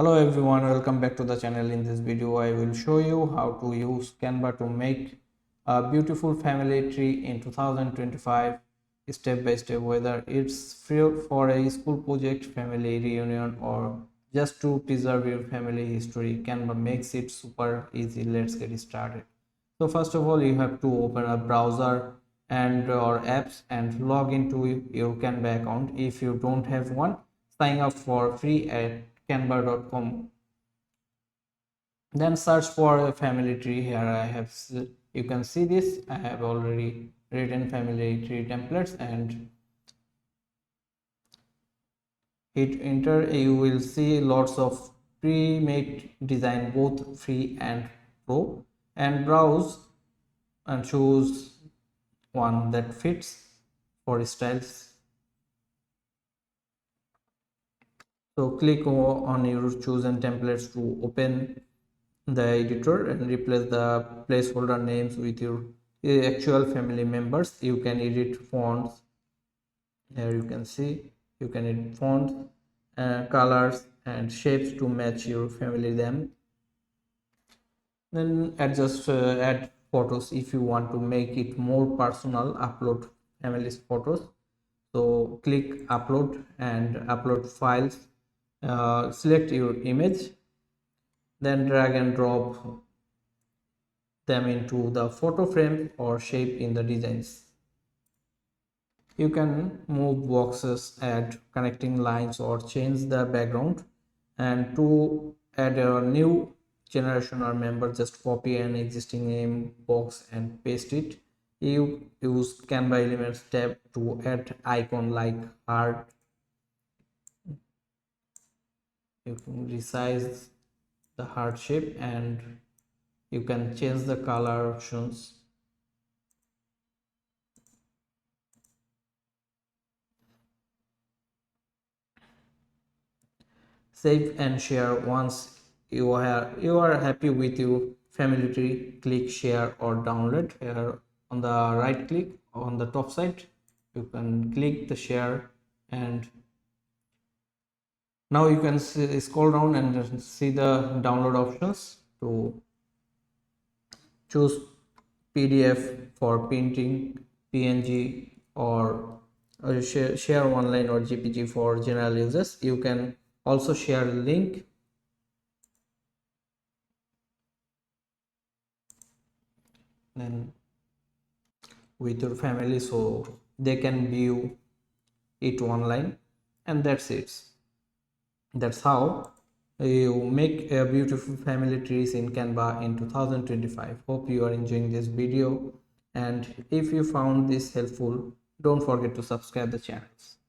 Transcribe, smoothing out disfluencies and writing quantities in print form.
Hello everyone, welcome back to the channel. In this video I will show you how to use Canva to make a beautiful family tree in 2025 step by step, whether it's free for a school project, family reunion, or just to preserve your family history. Canva makes it super easy. Let's get started. So first of all, you have to open a browser and or apps and log into your Canva account. If you don't have one, sign up for free at canva.com. Then search for a family tree. Here I have, you can see this, I have already written family tree templates, and hit enter. You will see lots of pre-made design, both free and pro, and browse and choose one that fits for styles. So click on your chosen templates to open the editor and replace the placeholder names with your actual family members. You can edit fonts. Here you can see you can edit fonts, colors and shapes to match your family name. Then adjust add photos. If you want to make it more personal, upload family's photos. So click upload and upload files. Select your image, then drag and drop them into the photo frame or shape in the designs. You can move boxes, add connecting lines, or change the background. And to add a new generation or member, just copy an existing name box and paste it. You use Canva Elements tab to add icon like heart. You can resize the heart shape and you can change the color options. Save and share. Once you are happy with your family tree, click share or download. Here on the right click on the top side, you can click the share, and now you can scroll down and see the download options. To choose PDF for printing, PNG, or share online, or JPG for general users. You can also share a link then with your family so they can view it online, and that's how you make a beautiful family trees in Canva in 2025. Hope you are enjoying this video, and if you found this helpful, don't forget to subscribe the channels.